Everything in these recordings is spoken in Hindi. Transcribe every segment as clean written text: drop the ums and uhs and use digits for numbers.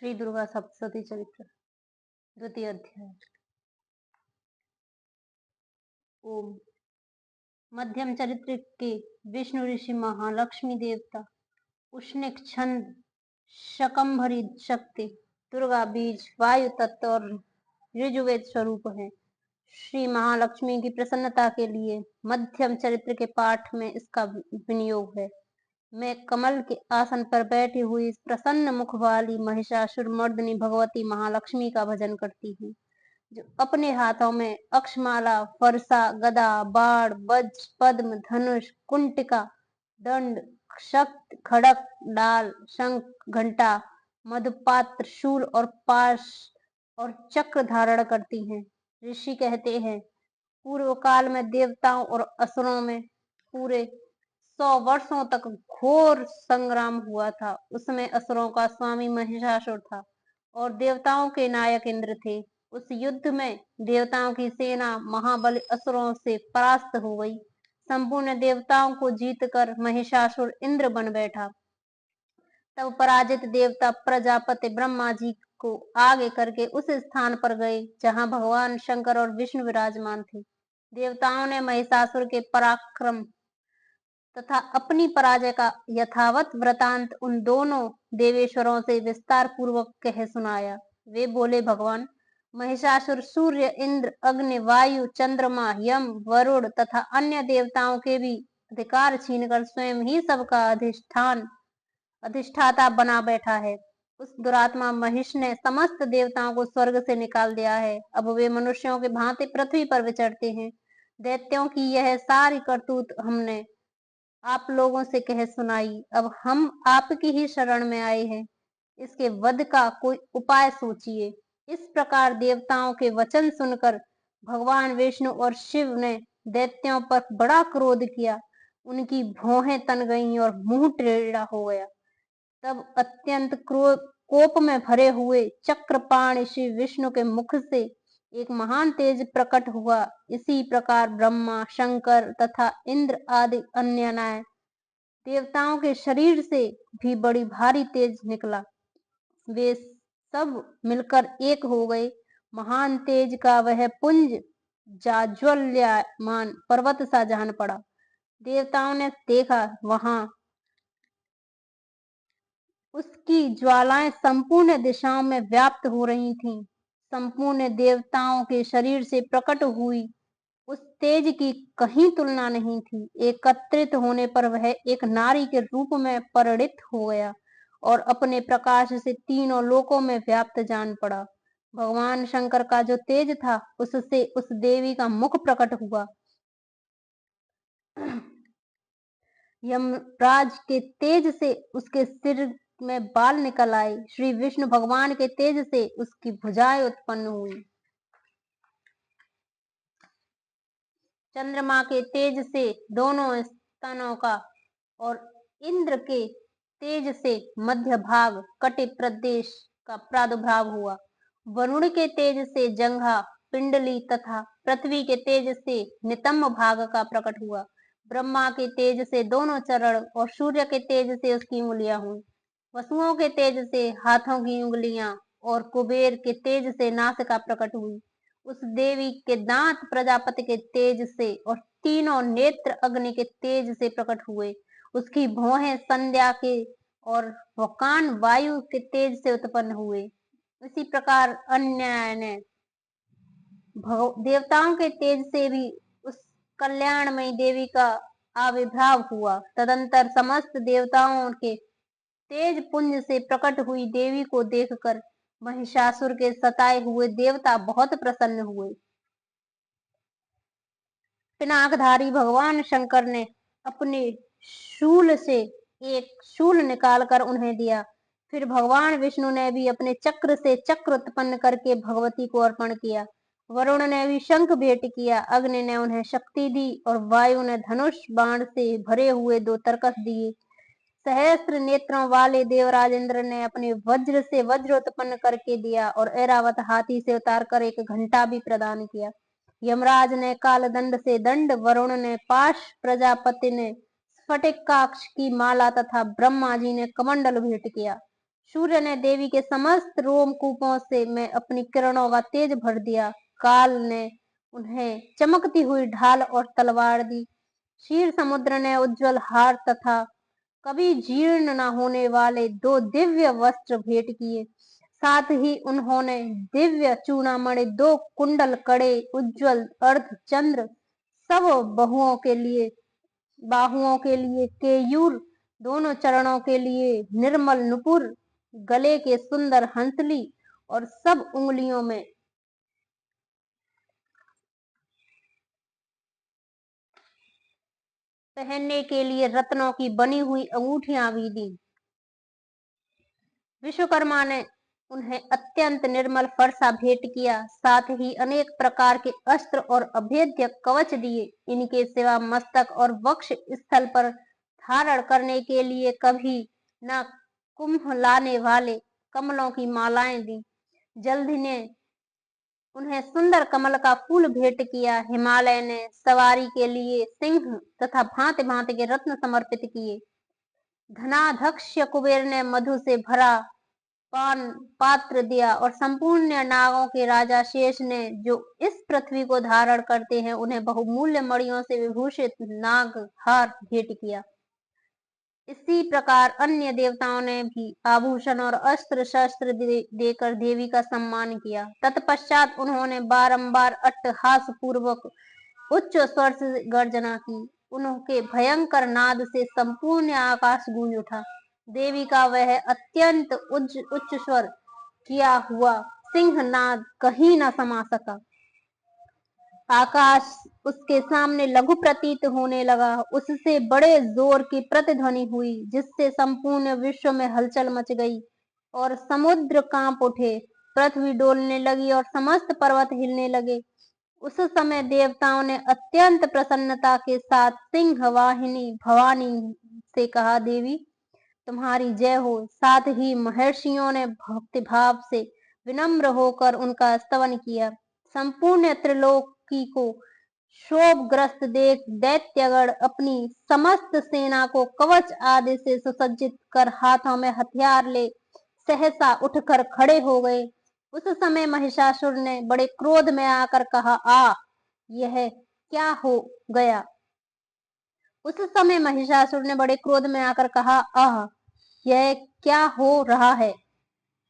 श्री दुर्गा सप्तशती चरित्र द्वितीय अध्याय। ओम। मध्यम चरित्र के विष्णु ऋषि महालक्ष्मी देवता उष्णिक छंद शकंभरी शक्ति दुर्गा बीज वायु तत्व और ऋजुवेद स्वरूप है। श्री महालक्ष्मी की प्रसन्नता के लिए मध्यम चरित्र के पाठ में इसका विनियोग है। मैं कमल के आसन पर बैठी हुई प्रसन्न मुख वाली महिषासुर मर्दिनी भगवती महालक्ष्मी का भजन करती हूँ, जो अपने हाथों में अक्षमाला, फरसा, गदा, बाण, वज्र, पद्म, धनुष, कुंटिका, दंड, शक्त, खड़क, डाल, शंख, घंटा, मधुपात्र, शूल और पाश और चक्र धारण करती हैं। ऋषि कहते हैं, पूर्व काल में देवताओं और असुरों में पूरे 100 वर्षों तक घोर संग्राम हुआ था। उसमें असुरों का स्वामी महिषासुर था और देवताओं के नायक इंद्र थे। उस युद्ध में देवताओं की सेना महाबली असुरों से परास्त हो गई। संपूर्ण देवताओं को जीतकर महिषासुर इंद्र बन बैठा। तब पराजित देवता प्रजापति ब्रह्मा जी को आगे करके उस स्थान पर गए जहां भगवान शंकर और विष्णु विराजमान थे। देवताओं ने महिषासुर के पराक्रम तथा अपनी पराजय का यथावत वृतांत उन दोनों देवेश्वरों से विस्तार पूर्वक कह सुनाया। वे बोले, भगवान, महिषासुर सूर्य, इंद्र, अग्नि, वायु, चंद्रमा, यम, वरुण तथा अन्य देवताओं के भी अधिकार छीनकर स्वयं ही सबका अधिष्ठाता बना बैठा है। उस दुरात्मा महिष ने समस्त देवताओं को स्वर्ग से निकाल दिया है। अब वे मनुष्यों के भांति पृथ्वी पर विचरते हैं। दैत्यों की यह सारी करतूत हमने आप लोगों से कह सुनाई। अब हम आपकी ही शरण में आए हैं। इसके वध का कोई उपाय सोचिए। इस प्रकार देवताओं के वचन सुनकर भगवान विष्णु और शिव ने दैत्यों पर बड़ा क्रोध किया। उनकी भौहें तन गईं और मुंह टेढ़ा हो गया। तब अत्यंत कोप में भरे हुए चक्रपाण श्री विष्णु के मुख से एक महान तेज प्रकट हुआ। इसी प्रकार ब्रह्मा, शंकर तथा इंद्र आदि अन्य नाय देवताओं के शरीर से भी बड़ी भारी तेज निकला। वे सब मिलकर एक हो गए। महान तेज का वह पुंज जाज्वल्यमान पर्वत सा जान पड़ा। देवताओं ने देखा, वहां उसकी ज्वालाएं संपूर्ण दिशाओं में व्याप्त हो रही थीं। संपूर्ण देवताओं के शरीर से प्रकट हुई उस तेज की कहीं तुलना नहीं थी। एकत्रित होने पर वह एक नारी के रूप में परिणित हो गया और अपने प्रकाश से तीनों लोकों में व्याप्त जान पड़ा। भगवान शंकर का जो तेज था, उससे उस देवी का मुख प्रकट हुआ। यमराज के तेज से उसके सिर में बाल निकल आए। श्री विष्णु भगवान के तेज से उसकी भुजाएं उत्पन्न हुई। चंद्रमा के तेज से दोनों स्तनों का और इंद्र के तेज से मध्य भाग कटि प्रदेश का प्रादुर्भाव हुआ। वरुण के तेज से जंघा, पिंडली तथा पृथ्वी के तेज से नितंब भाग का प्रकट हुआ। ब्रह्मा के तेज से दोनों चरण और सूर्य के तेज से उसकी उंगलियां हुई। वसुओं के तेज से हाथों की उंगलियां और कुबेर के तेज से नासिका प्रकट हुई। उस देवी के दांत प्रजापति के तेज से और तीनों नेत्र अग्नि के तेज से प्रकट हुए। उसकी भौहें संध्या के और कान वायु के तेज से उत्पन्न हुए। इसी प्रकार अन्य ने देवताओं के तेज से भी उस कल्याणमयी देवी का आविर्भाव हुआ। तदंतर समस्त देवताओं के तेज पुंज से प्रकट हुई देवी को देखकर महिषासुर के सताए हुए देवता बहुत प्रसन्न हुए। पिनाकधारी भगवान शंकर ने अपने शूल से एक शूल निकालकर उन्हें दिया। फिर भगवान विष्णु ने भी अपने चक्र से चक्र उत्पन्न करके भगवती को अर्पण किया। वरुण ने भी शंख भेंट किया। अग्नि ने उन्हें शक्ति दी और वायु ने धनुष बाण से भरे हुए 2 तरकस दिए। सहस्त्र नेत्रों वाले देवराज इंद्र ने अपने वज्र से वज्र उत्पन्न करके दिया और ऐरावत हाथी से उतारकर एक घंटा भी प्रदान किया। यमराज ने कालदंड से दंड, वरुण ने पाश, प्रजापति ने स्फटिकाक्ष की माला तथा ब्रह्मा जी ने कमंडल भेंट किया। सूर्य ने देवी के समस्त रोमकूपों से में अपनी किरणों का तेज भर दिया। काल ने उन्हें चमकती हुई ढाल और तलवार दी। क्षीर समुद्र ने उज्जवल हार तथा कभी जीर्ण न होने वाले 2 दिव्य वस्त्र भेंट किए। साथ ही उन्होंने दिव्य चूड़ामणि, 2 कुंडल, कड़े, उज्जवल अर्ध चंद्र, सब बाहुओं के लिए केयूर, दोनों चरणों के लिए निर्मल नुपुर, गले के सुंदर हंसली और सब उंगलियों में पहनने के लिए रत्नों की बनी हुई अंगूठियां भी दी। विश्वकर्मा ने उन्हें अत्यंत निर्मल फरसा भेंट किया। साथ ही अनेक प्रकार के अस्त्र और अभेद्य कवच दिए। इनके सिवा मस्तक और वक्ष स्थल पर धारण करने के लिए कभी न कुंभ लाने वाले कमलों की मालाएं दी। जल्दी ने उन्हें सुंदर कमल का फूल भेंट किया। हिमालय ने सवारी के लिए सिंह तथा भांति भांति के रत्न समर्पित किए। धनाध्यक्ष कुबेर ने मधु से भरा पान पात्र दिया और संपूर्ण नागों के राजा शेष ने, जो इस पृथ्वी को धारण करते हैं, उन्हें बहुमूल्य मणियों से विभूषित नाग हार भेंट किया। इसी प्रकार अन्य देवताओं ने भी आभूषण और अस्त्र शस्त्र देकर देवी का सम्मान किया। तत्पश्चात उन्होंने बारंबार अट्टहास पूर्वक उच्च स्वर से गर्जना की। उनके भयंकर नाद से संपूर्ण आकाश गूंज उठा। देवी का वह अत्यंत उच्च स्वर किया हुआ सिंहनाद कहीं न समा सका। आकाश उसके सामने लघु प्रतीत होने लगा। उससे बड़े जोर की प्रतिध्वनि हुई, जिससे संपूर्ण विश्व में हलचल मच गई और समुद्र कांप उठे, पृथ्वी डोलने लगी और समस्त पर्वत हिलने लगे। उस समय देवताओं ने अत्यंत प्रसन्नता के साथ सिंह वाहिनी भवानी से कहा, देवी तुम्हारी जय हो। साथ ही महर्षियों ने भक्तिभाव से विनम्र होकर उनका स्तवन किया। संपूर्ण त्रिलोकी को शोभग्रस्त देख दैत्यगण अपनी समस्त सेना को कवच आदि से सुसज्जित कर हाथों में हथियार ले सहसा उठकर खड़े हो गए। उस समय महिषासुर ने बड़े क्रोध में आकर कहा, यह क्या हो गया। उस समय महिषासुर ने बड़े क्रोध में आकर कहा, यह क्या हो रहा है।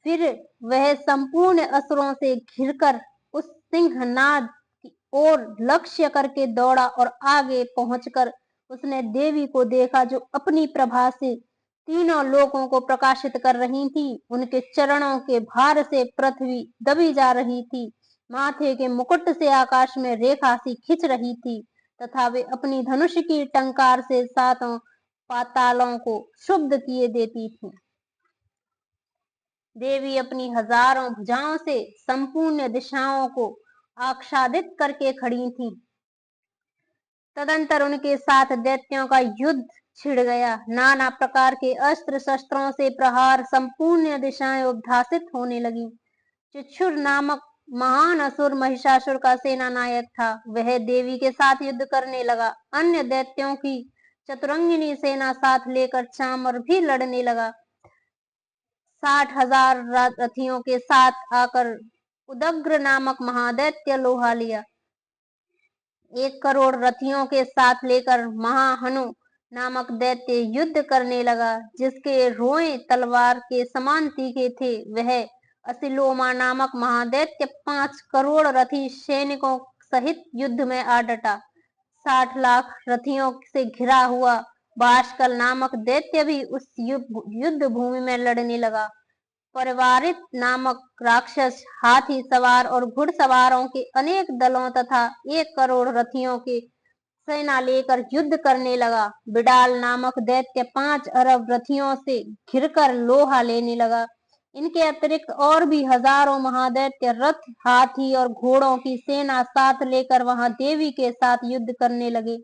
फिर वह संपूर्ण असुरों से घिरकर उस सिंहनाद की ओर लक्ष्य करके दौड़ा और आगे पहुंचकर उसने देवी को देखा, जो अपनी प्रभा से तीनों लोकों को प्रकाशित कर रही थी। उनके चरणों के भार से पृथ्वी दबी जा रही थी। माथे के मुकुट से आकाश में रेखा सी खिंच रही थी तथा वे अपनी धनुष की टंकार से सातों पातालों को शुद्ध किए देती थी। देवी अपनी हजारों भुजाओं से संपूर्ण दिशाओं को आच्छादित करके खड़ी थी। तदंतर उनके साथ दैत्यों का युद्ध छिड़ गया। नाना प्रकार के अस्त्र शस्त्रों से प्रहार, संपूर्ण दिशाएं उद्भासित होने लगी। चिक्षुर नामक महान असुर महिषासुर का सेना नायक था। वह देवी के साथ युद्ध करने लगा। अन्य दैत्यों की चतुरंगिनी सेना साथ लेकर चामर भी लड़ने लगा। 60,000 रथियों के साथ आकर उदग्र नामक महादैत्य लोहा लिया। 1 करोड़ रथियों के साथ लेकर महाहनु नामक दैत्य युद्ध करने लगा, जिसके रोए तलवार के समान तीखे थे। वह असिलोमा नामक महादैत्य 5 करोड़ रथी सैनिकों सहित युद्ध में आ डटा। 60 लाख रथियों से घिरा हुआ बाष्कल नामक दैत्य भी उस युद्ध भूमि में लड़ने लगा। परिवारित नामक राक्षस हाथी सवार और घुड़सवारों के अनेक दलों तथा 1 करोड़ रथियों के सेना लेकर युद्ध करने लगा। बिडाल नामक दैत्य 5 अरब रथियों से घिरकर लोहा लेने लगा। इनके अतिरिक्त और भी हजारों महादैत्य रथ, हाथी और घोड़ों की सेना साथ लेकर वहां देवी के साथ युद्ध करने लगे।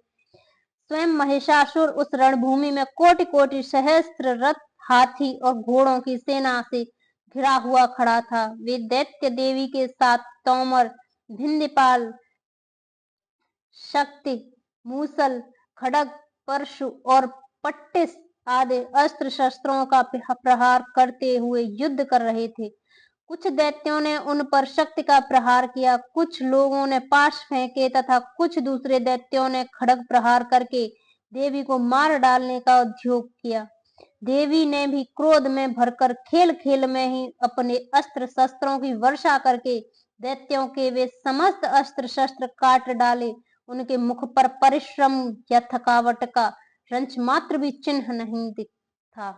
स्वयं महिषासुर उस रणभूमि में कोटि कोटि सहस्त्र रथ, हाथी और घोड़ों की सेना से घिरा हुआ खड़ा था। वे दैत्य देवी के साथ तोमर, भिंदीपाल, शक्ति, मूसल, खड़ग, परशु और पट्टिस आदि अस्त्र शस्त्रों का प्रहार करते हुए युद्ध कर रहे थे। कुछ दैत्यों ने उन पर शक्ति का प्रहार किया, कुछ लोगों ने पाश फेंके तथा कुछ दूसरे दैत्यों ने खड्ग प्रहार करके देवी को मार डालने का उद्योग किया। देवी ने भी क्रोध में भरकर खेल खेल में ही अपने अस्त्र शस्त्रों की वर्षा करके दैत्यों के वे समस्त अस्त्र शस्त्र काट डाले। उनके मुख पर परिश्रम या थकावट का रंच मात्र भी चिन्ह नहीं था।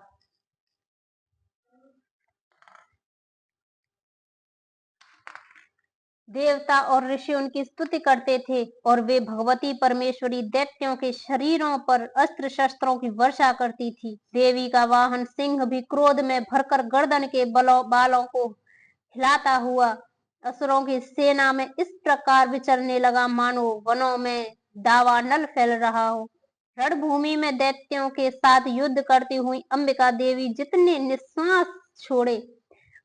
देवता और ऋषि उनकी स्तुति करते थे और वे भगवती परमेश्वरी दैत्यों के शरीरों पर अस्त्र शस्त्रों की वर्षा करती थी। देवी का वाहन सिंह भी क्रोध में भरकर गर्दन के बालों को हिलाता हुआ असुरों की सेना में इस प्रकार विचरने लगा मानो वनों में दावानल फैल रहा हो। रणभूमि में दैत्यों के साथ युद्ध करती हुई अंबिका देवी जितने निश्वास छोड़े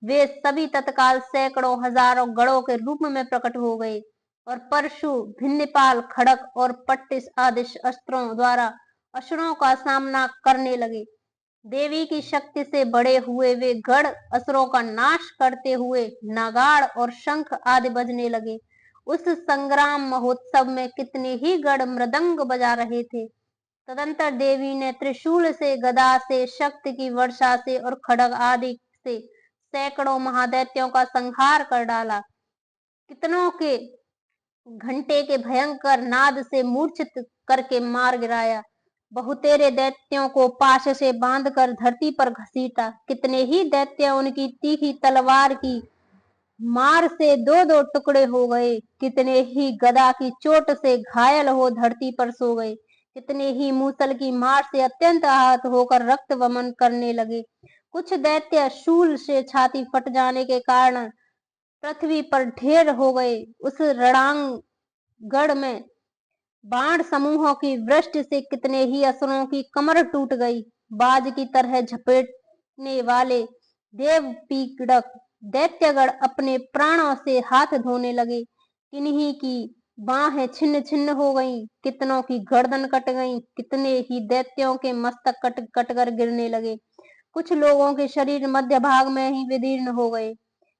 वे सभी तत्काल सैकड़ों हजारों गणों के रूप में प्रकट हो गए और परशु भिन्नपाल खड़क और पट्टिस आदि अस्त्रों द्वारा असुरों का सामना करने लगे। देवी की शक्ति से बड़े हुए वे गढ़ असुरों का नाश करते हुए नागाड़ और शंख आदि बजने लगे। उस संग्राम महोत्सव में कितने ही गढ़ मृदंग बजा रहे थे। तदंतर देवी ने त्रिशूल से, गदा से, शक्ति की वर्षा से और खड्ग आदि से सैकड़ों महादैत्यों का संहार कर डाला। कितनों के घंटे के भयंकर नाद से मूर्छित करके मार गिराया। बहुतेरे दैत्यों को पाश से बांधकर धरती पर घसीटा। कितने ही दैत्य उनकी तीखी तलवार की मार से दो दो टुकड़े हो गए। कितने ही गदा की चोट से घायल हो धरती पर सो गए। कितने ही मूसल की मार से अत्यंत आहत होकर रक्त वमन करने लगे। कुछ दैत्य शूल से छाती फट जाने के कारण पृथ्वी पर ढेर हो गए। उस रणांगण में बाण समूहों की वृष्टि से कितने ही असुरों की कमर टूट गई। बाज की तरह झपेटने वाले देव पीड़क दैत्यगण अपने प्राणों से हाथ धोने लगे। किन्हीं की बाहें छिन्न छिन्न हो गईं, कितनों की गर्दन कट गई, कितने ही दैत्यों के मस्तक कट कट कर गिरने लगे। कुछ लोगों के शरीर मध्य भाग में ही विदीर्ण हो गए।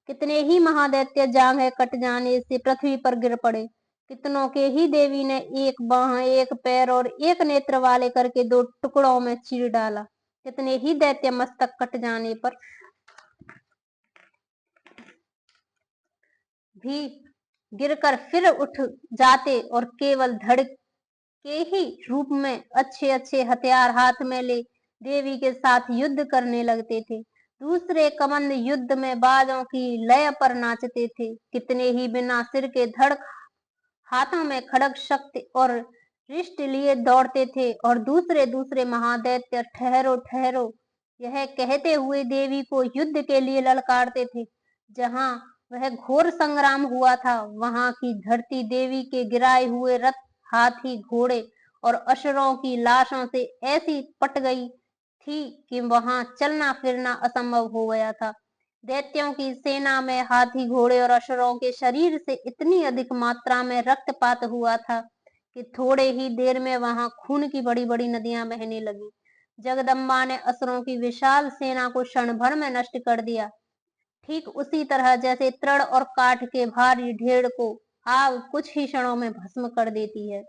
कितने ही महादैत्य जांघें कट जाने से पृथ्वी पर गिर पड़े। कितनों के ही देवी ने एक बाह, एक पैर और एक नेत्र वाले करके दो टुकड़ों में चीर डाला। कितने ही दैत्य मस्तक कट जाने पर भी गिरकर फिर उठ जाते और केवल धड़ के ही रूप में अच्छे अच्छे हथियार हाथ में ले देवी के साथ युद्ध करने लगते थे। दूसरे कमंद युद्ध में बाजों की लय पर नाचते थे। कितने ही बिना सिर के धड़ हाथों में खड़ग शक्ति और रिष्ट लिए दौड़ते थे और दूसरे दूसरे महादैत्य ठहरो ठहरो यह कहते हुए देवी को युद्ध के लिए ललकारते थे। जहां वह घोर संग्राम हुआ था वहां की धरती देवी के गिराए हुए रथ, हाथी, घोड़े और असुरों की लाशों से ऐसी पट गई थी कि वहां चलना फिरना असंभव हो गया था। दैत्यों की सेना में हाथी, घोड़े और असुरों के शरीर से इतनी अधिक मात्रा में रक्तपात हुआ था कि थोड़े ही देर में वहां खून की बड़ी बड़ी नदियां बहने लगी। जगदम्बा ने असुरों की विशाल सेना को क्षण भर में नष्ट कर दिया। ठीक उसी तरह जैसे तृण और काठ के भारी ढेर को आग कुछ ही क्षणों में भस्म कर देती है।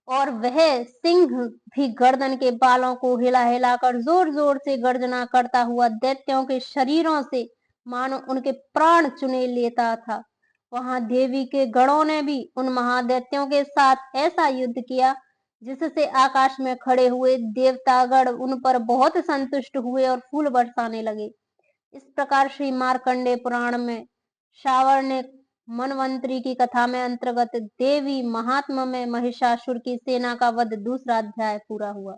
और वह सिंह भी गर्दन के बालों को हिला हिलाकर जोर जोर से गर्जना करता हुआ दैत्यों के शरीरों से मानो उनके प्राण चुने लेता था। वहां देवी के गणों ने भी उन महादैत्यों के साथ ऐसा युद्ध किया जिससे आकाश में खड़े हुए देवतागण उन पर बहुत संतुष्ट हुए और फूल बरसाने लगे। इस प्रकार श्री मार्कंडे पुराण में श्रावण ने मनवंतरी की कथा में अंतर्गत देवी महात्मा में महिषासुर की सेना का वध दूसरा अध्याय पूरा हुआ।